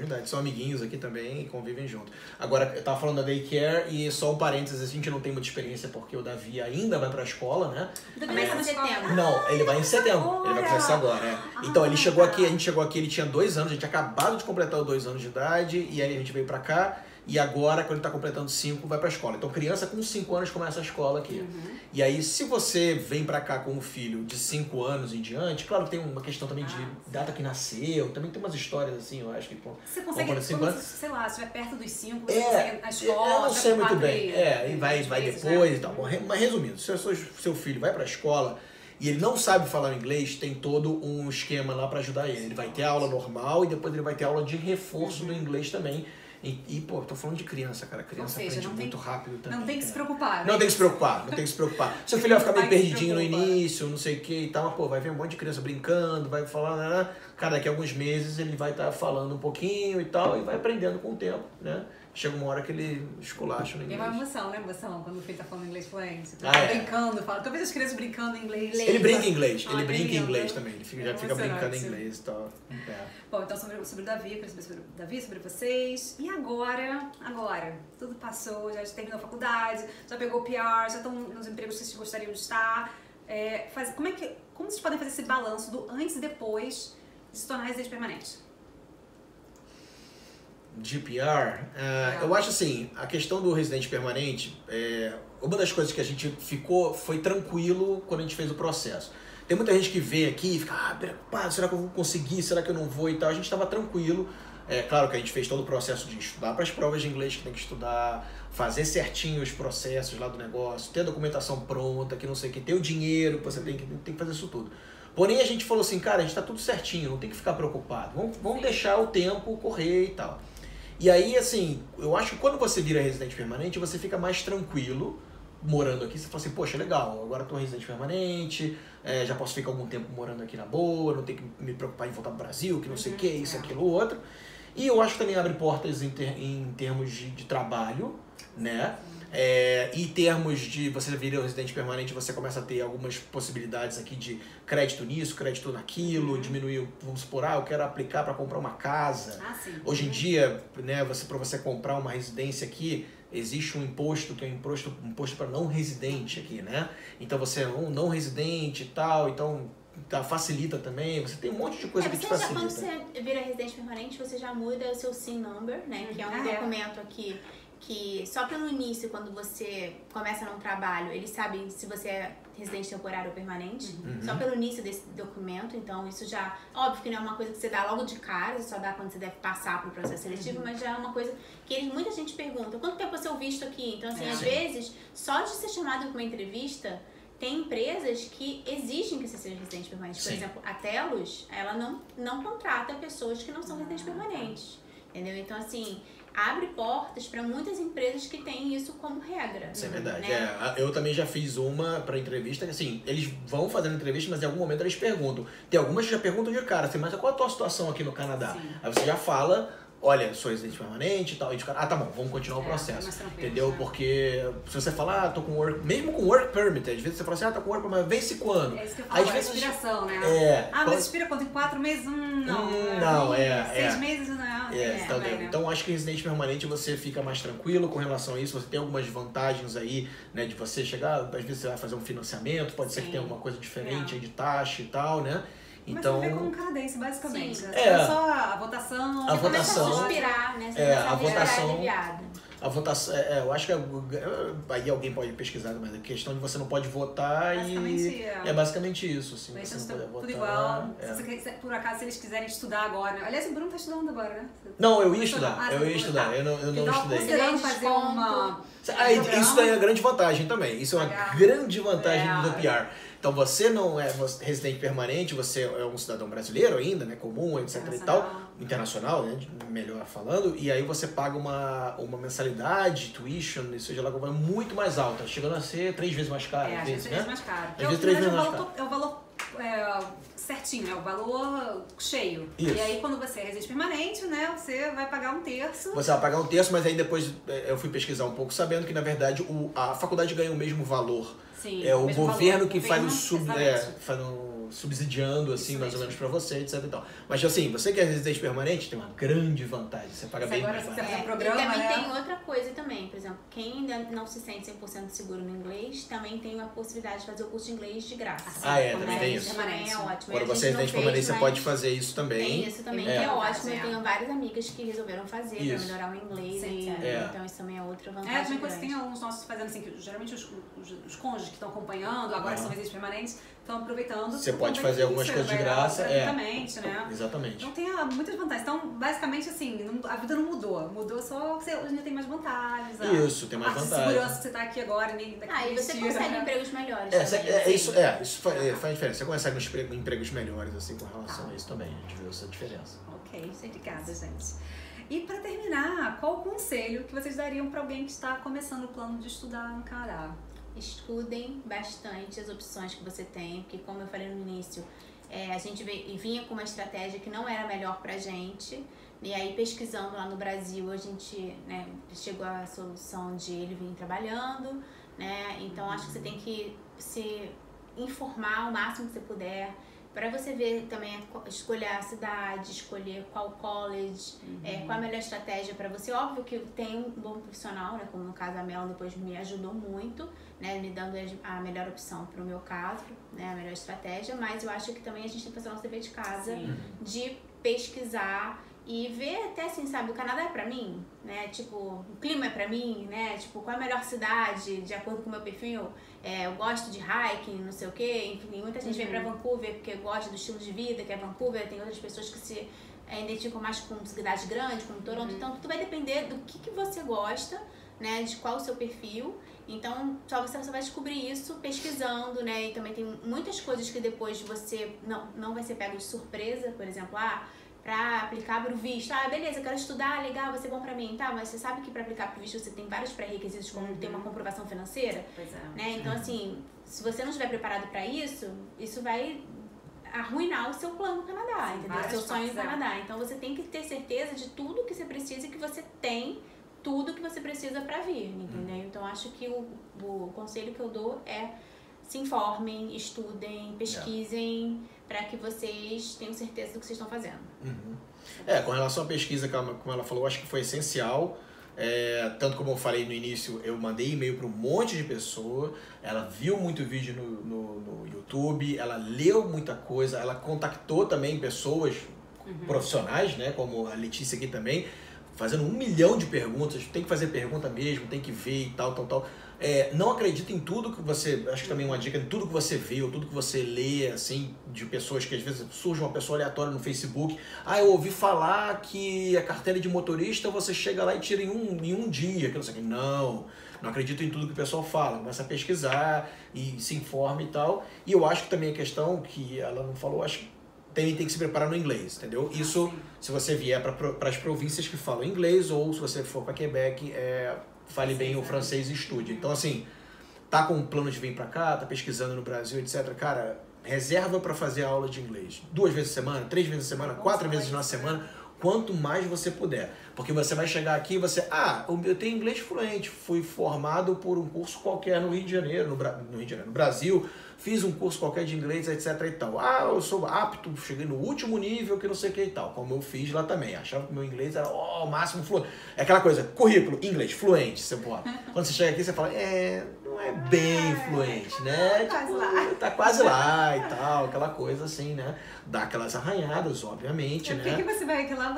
idade. São amiguinhos aqui também e convivem junto. Agora, eu tava falando da daycare e só um parênteses, a gente não tem muita experiência porque o Davi ainda vai pra escola, né? Começa em setembro. Não, ele vai em setembro. Ele vai começar agora, Então, ele chegou aqui, a gente chegou aqui, ele tinha 2 anos, a gente tinha acabado de completar os 2 anos de idade e aí a gente veio pra cá. E agora, quando ele tá completando 5, vai pra escola. Então, criança com 5 anos começa a escola aqui. E aí, se você vem pra cá com um filho de 5 anos em diante, claro que tem uma questão também de data que nasceu, também tem umas histórias assim, eu acho que... Você consegue, sei lá, se estiver perto dos 5, você consegue a escola... Eu não sei muito bem. E vai depois e tal. Mas resumindo, se seu filho vai pra escola e ele não sabe falar inglês, tem todo um esquema lá pra ajudar ele. Ele vai ter aula normal e depois ele vai ter aula de reforço do inglês também. E, pô, tô falando de criança, cara. Criança aprende muito rápido também. Não tem que se preocupar. Não tem que se preocupar. Seu filho vai ficar meio perdidinho no início, não sei o que e tal. Mas, pô, vai ver um monte de criança brincando, vai falar... cara, daqui a alguns meses ele vai estar falando um pouquinho e tal, e vai aprendendo com o tempo, né? Chega uma hora que ele esculacha no inglês. É uma emoção, né? Emoção, quando o filho tá falando inglês fluente. Brincando, fala. Talvez as crianças brincando em inglês. Ele brinca em inglês, Ah, ele brinca em inglês brinca. também. Ele já fica brincando em inglês e tal. Bom, então sobre o Davi, eu queria saber sobre o Davi, sobre vocês. E agora, tudo passou, já terminou a faculdade, já pegou o PR, já estão nos empregos que vocês gostariam de estar. Como vocês podem fazer esse balanço do antes e depois de se tornar residente permanente? GPR, eu acho assim, a questão do residente permanente, uma das coisas que a gente ficou foi tranquilo quando a gente fez o processo. Tem muita gente que vem aqui e fica, preocupado, será que eu vou conseguir, será que eu não vou e tal. A gente estava tranquilo. Claro que a gente fez todo o processo de estudar para as provas de inglês que tem que estudar, fazer certinho os processos lá do negócio, ter a documentação pronta, que não sei o que, ter o dinheiro, que você tem que fazer isso tudo. Porém, a gente falou assim, cara, a gente tá tudo certinho, não tem que ficar preocupado, vamos deixar o tempo correr e tal. E aí, assim, eu acho que quando você vira residente permanente, você fica mais tranquilo morando aqui. Você fala assim, poxa, legal, agora eu tô residente permanente, já posso ficar algum tempo morando aqui na boa, não tenho que me preocupar em voltar pro Brasil, que não sei o que, isso, aquilo, outro. E eu acho que também abre portas em termos de trabalho, né? Em termos de você virar residente permanente, você começa a ter algumas possibilidades aqui de crédito nisso, crédito naquilo, diminuir, vamos supor, eu quero aplicar para comprar uma casa. Hoje em dia, né, para você comprar uma residência aqui, existe um imposto que é um imposto para não residente aqui, né? Então você é um não residente e tal, então facilita também, você tem um monte de coisa que te facilita. Quando você vira residente permanente, você já muda o seu SIN number, né? Que é um documento aqui que só pelo início, quando você começa num trabalho, eles sabem se você é residente temporário ou permanente. Só pelo início desse documento, então isso já... Óbvio que não é uma coisa que você dá logo de cara, você só dá quando você deve passar pro processo seletivo, mas já é uma coisa que muita gente pergunta, quanto tempo é seu visto aqui? Então, assim, às vezes, só de ser chamado para uma entrevista, tem empresas que exigem que você seja residente permanente. Por exemplo, a Telos, ela não contrata pessoas que não são residentes permanentes. Entendeu? Então, assim, abre portas para muitas empresas que têm isso como regra. Isso é verdade. Né? Eu também já fiz uma para entrevista, que assim, eles vão fazendo entrevista, mas em algum momento eles perguntam. Tem algumas que já perguntam de cara, assim, mas qual é a tua situação aqui no Canadá? Aí você já fala, olha, sou residente permanente e tal, e de cara, tá bom, vamos continuar o processo. Entendeu? Né? Porque se você falar, tô com work, mesmo com work permit, às vezes você fala assim, tô com work permit, mas vence quando? É isso que eu falo, vezes expiração, né? Mas expira quanto? Em 4 meses? Não, 6 meses, não. Então acho que residente permanente você fica mais tranquilo com relação a isso, você tem algumas vantagens aí, né, de você chegar, às vezes você vai fazer um financiamento, pode ser que tenha alguma coisa diferente aí de taxa e tal, né? Então, mas você vê como canadense, basicamente. Só a votação. A votação. Começa a suspirar, né? A votação, eu acho que aí alguém pode pesquisar, mas a questão de você não pode votar é basicamente isso, assim, você não pode votar. Tudo igual. Por acaso, se eles quiserem estudar agora. Aliás, o Bruno está estudando agora, né? Não, eu ia estudar. Eu não estudei. Considerando fazer uma... Isso daí é a grande vantagem também. Isso é uma grande vantagem do PR. Então você não é residente permanente, você é um cidadão brasileiro ainda, né, comum, etc e tal, internacional, né, melhor falando, e aí você paga uma mensalidade, tuition, seja lá como é, muito mais alta, chegando a ser 3 vezes mais caro. Às vezes 3 vezes mais caro. Às vezes 3 vezes mais caro. É o valor certinho, é o valor cheio. Isso. E aí quando você é residente permanente, né, você vai pagar 1/3. Você vai pagar 1/3, mas aí depois eu fui pesquisar um pouco, sabendo que na verdade a faculdade ganha o mesmo valor. Sim, é o governo que faz o subsidiando, assim, mais ou menos pra você, etc e tal. Mas assim, você que é residente permanente, tem uma grande vantagem. Você paga bem mais barato. E também tem outra coisa também, por exemplo, quem ainda não se sente 100% seguro no inglês, também tem a possibilidade de fazer o curso de inglês de graça. Também tem isso. É ótimo. Quando você é residente permanente, você pode fazer isso também. Tem isso também, que é ótimo. Eu tenho várias amigas que resolveram fazer pra melhorar o inglês, então isso também é outra vantagem. Também coisa, tem alguns nossos fazendo assim, que geralmente os cônjuges que estão acompanhando, agora que são residentes permanentes, estão aproveitando. Você pode fazer algumas coisas de graça. Exatamente, né? Exatamente. Então tem muitas vantagens. Então, basicamente, assim, a vida não mudou. Mudou só que você hoje tem mais vantagens. Isso, tem mais vantagens. A segurança que você tá aqui agora, nem daqui e você consegue empregos melhores. Isso faz diferença. Você consegue empregos melhores, assim, com relação a isso também. A gente viu essa diferença. Ok, obrigada, gente. E para terminar, qual o conselho que vocês dariam para alguém que está começando o plano de estudar no Canadá? Estudem bastante as opções que você tem, porque como eu falei no início, a gente vinha com uma estratégia que não era melhor pra gente. E aí, pesquisando lá no Brasil, a gente, né, chegou à solução de ele vir trabalhando, né? Então, acho que você tem que se informar o máximo que você puder, para você ver também, escolher a cidade, escolher qual college, qual a melhor estratégia para você. Óbvio que tem um bom profissional, né, como no caso a Mel depois me ajudou muito, né, me dando a melhor opção para o meu caso, né, a melhor estratégia, mas eu acho que também a gente tem que fazer o nosso dever de casa, de pesquisar e ver até assim, sabe, o Canadá é pra mim, né, tipo, o clima é pra mim, né, tipo, qual é a melhor cidade de acordo com o meu perfil, eu gosto de hiking, não sei o que, enfim, muita gente vem pra Vancouver porque gosta do estilo de vida que é Vancouver, tem outras pessoas que se identificam mais com cidade grande, como Toronto, então tudo vai depender do que você gosta, né, de qual o seu perfil, então só você vai descobrir isso pesquisando, né, e também tem muitas coisas que depois você não vai ser pego de surpresa, por exemplo, pra aplicar pro visto. Beleza, eu quero estudar, legal, vai ser bom pra mim, tá? Mas você sabe que pra aplicar pro visto você tem vários pré-requisitos, como ter uma comprovação financeira? Pois é. Né? Então, assim, se você não estiver preparado pra isso, isso vai arruinar o seu plano no Canadá, entendeu? O seu sonho no Canadá. Então, você tem que ter certeza de tudo que você precisa e que você tem tudo que você precisa pra vir, entendeu? Então, acho que o conselho que eu dou é se informem, estudem, pesquisem, para que vocês tenham certeza do que vocês estão fazendo. Com relação à pesquisa, como ela falou, acho que foi essencial. Tanto como eu falei no início, eu mandei e-mail para um monte de pessoa, ela viu muito vídeo no YouTube, ela leu muita coisa, ela contactou também pessoas profissionais, né, como a Letícia aqui também, fazendo 1 milhão de perguntas, tem que fazer pergunta mesmo, tem que ver e tal. Não acredita em tudo que você, acho que também uma dica, em tudo que você vê ou tudo que você lê, assim, de pessoas que às vezes surge uma pessoa aleatória no Facebook, eu ouvi falar que a carteira de motorista você chega lá e tira em um dia, que não sei o que. Não acredito em tudo que o pessoal fala, começa a pesquisar e se informa e tal. E eu acho que também a questão que ela não falou, acho que tem que se preparar no inglês, entendeu? Isso, se você vier para as províncias que falam inglês ou se você for para Quebec, fale bem o francês e estude. Então, assim, tá com um plano de vir pra cá, tá pesquisando no Brasil, etc. Cara, reserva pra fazer aula de inglês. 2 vezes a semana, 3 vezes a semana, 4 vezes na semana, quanto mais você puder. Porque você vai chegar aqui e você... eu tenho inglês fluente, fui formado por um curso qualquer no Rio de Janeiro, no Brasil, fiz um curso qualquer de inglês, etc e tal. Eu sou apto, cheguei no último nível, que não sei o que e tal. Como eu fiz lá também. Achava que meu inglês era o máximo fluente. É aquela coisa, currículo, inglês, fluente. Quando você chega aqui, você fala, não é bem fluente, né? Tá quase lá e tal, aquela coisa assim, né? Dá aquelas arranhadas, obviamente, né? Por que você vai, que lá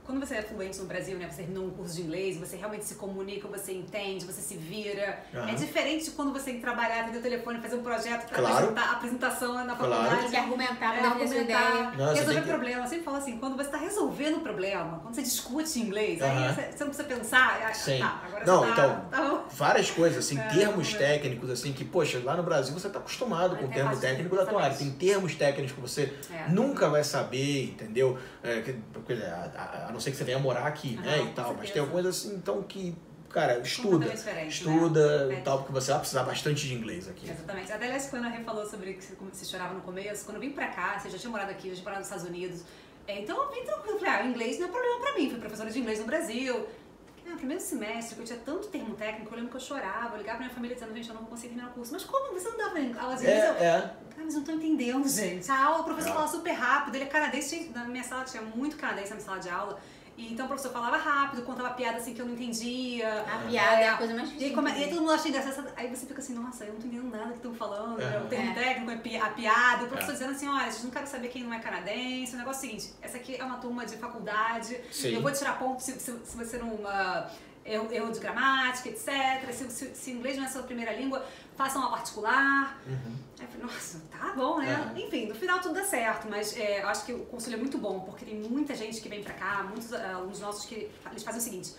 quando você é fluente no Brasil, né, você terminou um curso de inglês, você realmente se comunica, você entende, você se vira. É diferente de quando você tem que trabalhar, atender o telefone, fazer um projeto para apresentar a apresentação na faculdade. Tem que argumentar para defender sua ideia. Resolver problema. Eu sempre falo assim, quando você está resolvendo um problema, quando você discute em inglês, aí você não precisa pensar. Sim. Agora várias coisas, assim, termos técnicos, assim, que, poxa, lá no Brasil você está acostumado com o termo técnico da tua área. Tem termos técnicos que você nunca vai saber, entendeu? A não ser que você venha morar aqui, né, e tal, mas tem algumas assim, então que, cara, estuda e tal, porque você vai precisar bastante de inglês aqui. Exatamente. Até aliás, quando a Rê falou sobre que você chorava no começo, quando eu vim pra cá, você já tinha morado aqui, já tinha morado nos Estados Unidos, então eu vim tranquilo, falei, o inglês não é problema pra mim, fui professora de inglês no Brasil. No primeiro semestre, que eu tinha tanto termo técnico, eu lembro que eu chorava, eu ligava pra minha família dizendo, gente, eu não vou conseguir terminar o curso. Mas como? Você não dava aula de inglês? Mas eu não tô entendendo, gente. A aula, o professor fala super rápido, ele é canadense, na minha sala tinha muito canadense na minha sala de aula. E então o professor falava rápido, contava piada assim que eu não entendia. A piada é a coisa mais difícil. E aí todo mundo acha engraçado. Aí você fica assim, nossa, eu não tô entendendo nada que estão falando. O termo técnico, a piada. O professor dizendo assim, olha, a gente não quer saber quem não é canadense. O negócio é o seguinte, essa aqui é uma turma de faculdade. Sim. Eu vou tirar ponto se você não... erro de gramática, etc. Se inglês não é a sua primeira língua, faça uma particular. Aí eu falei, nossa, tá bom, né? Enfim, no final tudo dá certo, mas eu acho que o conselho é muito bom, porque tem muita gente que vem pra cá, muitos alunos nossos que eles fazem o seguinte,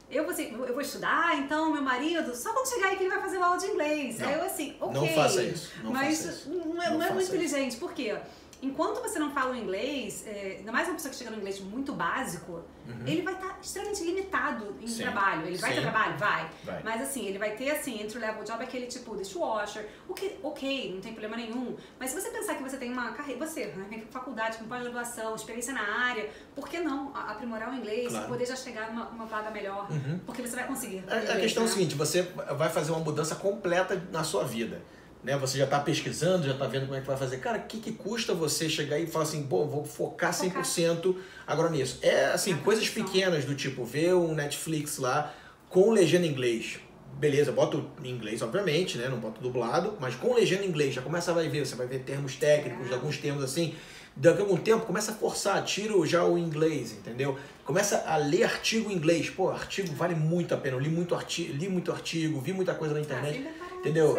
eu vou estudar, então meu marido, só quando chegar aí que ele vai fazer uma aula de inglês. Aí eu assim, ok. Não faça isso. Não é muito inteligente, por quê? enquanto você não fala o inglês, ainda mais uma pessoa que chega no inglês muito básico, ele vai estar extremamente limitado em trabalho. Ele vai ter trabalho? Vai. Mas assim, ele vai ter assim, entry level job, aquele tipo dishwasher, o que, ok, não tem problema nenhum. Mas se você pensar que você tem uma carreira, você tem faculdade, com pós-graduação, experiência na área, por que não aprimorar o inglês e poder já chegar numa vaga melhor? Porque você vai conseguir. A questão é o seguinte, você vai fazer uma mudança completa na sua vida. Né? Você já está pesquisando, já está vendo como é que vai fazer. Cara, o que custa você chegar e falar assim, bom, vou focar 100% agora nisso? É assim, coisas pequenas do tipo, ver um Netflix lá com legenda em inglês. Beleza, boto em inglês, obviamente, né? Não boto dublado, mas com legenda em inglês, já começa a ver, você vai ver termos técnicos, alguns termos assim. Daqui a algum tempo começa a forçar, tira já o inglês, entendeu? Começa a ler artigo em inglês. Pô, artigo vale muito a pena. Eu li muito artigo, vi muita coisa na internet. Entendeu?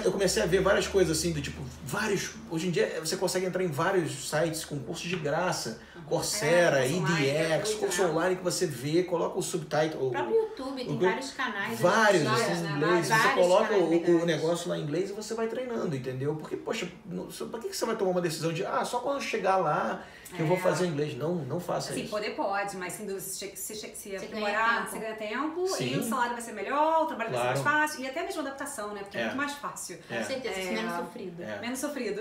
Eu comecei a ver várias coisas assim, do tipo, hoje em dia você consegue entrar em vários sites com cursos de graça, Coursera, EDX, curso online que você vê, coloca o subtitle. O próprio YouTube tem vários canais. Vários, assim, em inglês. Você coloca o negócio lá em inglês e você vai treinando, entendeu? Porque, poxa, pra que você vai tomar uma decisão de, só quando eu chegar lá que eu vou fazer inglês? Não faça isso. Sim, poder pode, mas se aprimorar, você ganha tempo e o salário vai ser melhor, o trabalho vai ser mais fácil e até mesmo a adaptação, né? Porque é muito mais fácil. Com certeza, menos sofrido. Menos sofrido.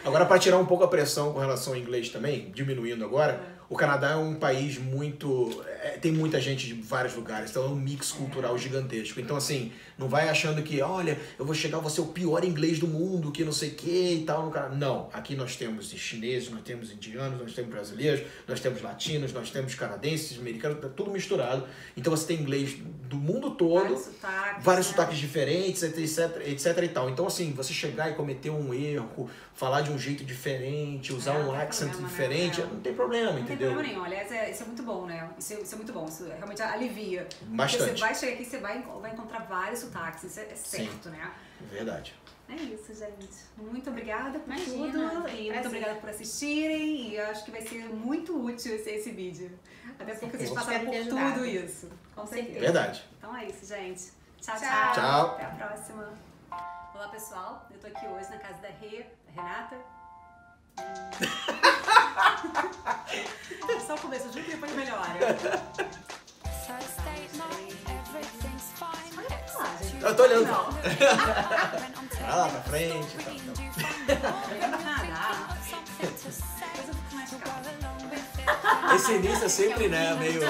Agora, para tirar um pouco a pressão com relação ao inglês também, diminuindo agora, o Canadá é um país muito... tem muita gente de vários lugares, então é um mix cultural gigantesco. Então, assim, não vai achando que, olha, eu vou chegar, vou ser o pior inglês do mundo, que não sei o que e tal. No Canadá. Não, aqui nós temos chineses, nós temos indianos, nós temos brasileiros, nós temos latinos, nós temos canadenses, americanos, tá tudo misturado. Então você tem inglês do mundo todo, vários sotaques diferentes, etc e tal. Então, assim, você chegar e cometer um erro, falar de um jeito diferente, usar um accent diferente, não tem problema, entendeu? Não tem problema nenhum. Aliás, isso é muito bom, né? Isso é muito bom. Isso realmente alivia. Bastante. Porque você vai chegar aqui e você vai encontrar vários sotaques. Isso é certo, né? Verdade. É isso, gente. Muito obrigada por tudo. E muito obrigada por assistirem. E eu acho que vai ser muito útil esse vídeo. Até porque vocês passaram por tudo isso. Com certeza. Verdade. Então é isso, gente. Tchau. Tchau. Até a próxima. Olá, pessoal. Eu tô aqui hoje na casa da Renata. Só o começo, junto e depois melhora. Eu tô olhando. Vai lá pra frente. Esse início é sempre, né, meio...